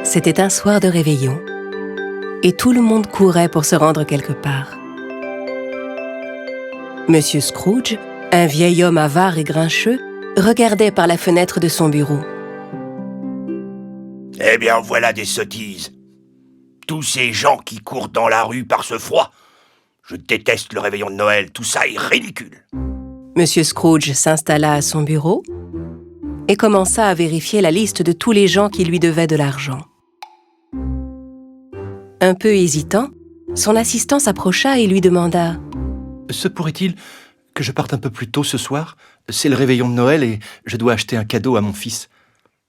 C'était un soir de réveillon, et tout le monde courait pour se rendre quelque part. Monsieur Scrooge, un vieil homme avare et grincheux, regardait par la fenêtre de son bureau. « Eh bien, voilà des sottises. Tous ces gens qui courent dans la rue par ce froid. Je déteste le réveillon de Noël, tout ça est ridicule. » Monsieur Scrooge s'installa à son bureau et commença à vérifier la liste de tous les gens qui lui devaient de l'argent. Un peu hésitant, son assistant s'approcha et lui demanda « Se pourrait-il que je parte un peu plus tôt ce soir? C'est le réveillon de Noël et je dois acheter un cadeau à mon fils. »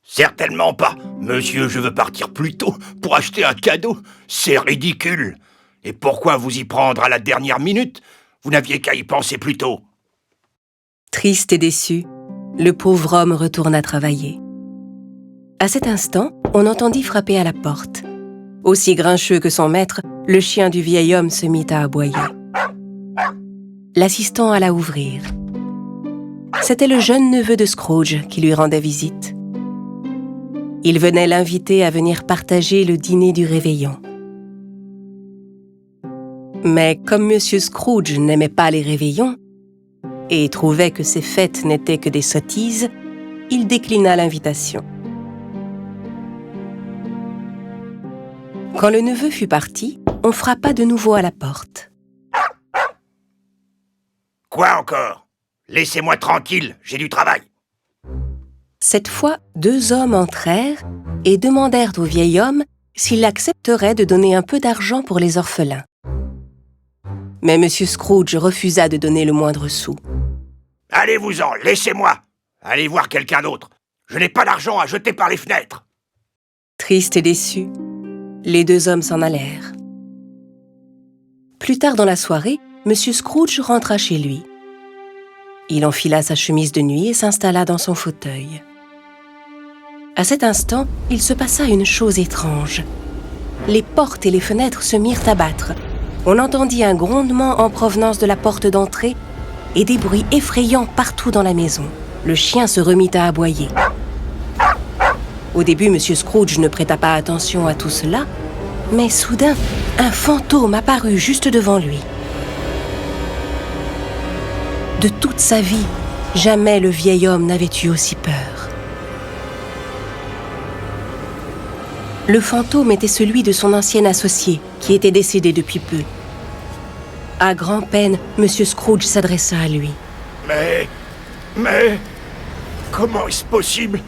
« Certainement pas. Monsieur, je veux partir plus tôt pour acheter un cadeau. C'est ridicule. Et pourquoi vous y prendre à la dernière minute? Vous n'aviez qu'à y penser plus tôt. » Triste et déçu, le pauvre homme retourna travailler. À cet instant, on entendit frapper à la porte. Aussi grincheux que son maître, le chien du vieil homme se mit à aboyer. L'assistant alla ouvrir. C'était le jeune neveu de Scrooge qui lui rendait visite. Il venait l'inviter à venir partager le dîner du réveillon. Mais comme Monsieur Scrooge n'aimait pas les réveillons et trouvait que ces fêtes n'étaient que des sottises, il déclina l'invitation. Quand le neveu fut parti, on frappa de nouveau à la porte. « Quoi encore? Laissez-moi tranquille, j'ai du travail. » Cette fois, 2 hommes entrèrent et demandèrent au vieil homme s'il accepterait de donner un peu d'argent pour les orphelins. Mais M. Scrooge refusa de donner le moindre sou. « Allez-vous-en, laissez-moi. Allez voir quelqu'un d'autre. Je n'ai pas d'argent à jeter par les fenêtres. » Triste et déçu, les 2 hommes s'en allèrent. Plus tard dans la soirée, M. Scrooge rentra chez lui. Il enfila sa chemise de nuit et s'installa dans son fauteuil. À cet instant, il se passa une chose étrange. Les portes et les fenêtres se mirent à battre. On entendit un grondement en provenance de la porte d'entrée et des bruits effrayants partout dans la maison. Le chien se remit à aboyer. Au début, M. Scrooge ne prêta pas attention à tout cela, mais soudain, un fantôme apparut juste devant lui. De toute sa vie, jamais le vieil homme n'avait eu aussi peur. Le fantôme était celui de son ancien associé, qui était décédé depuis peu. À grand-peine, M. Scrooge s'adressa à lui. Mais... comment est-ce possible?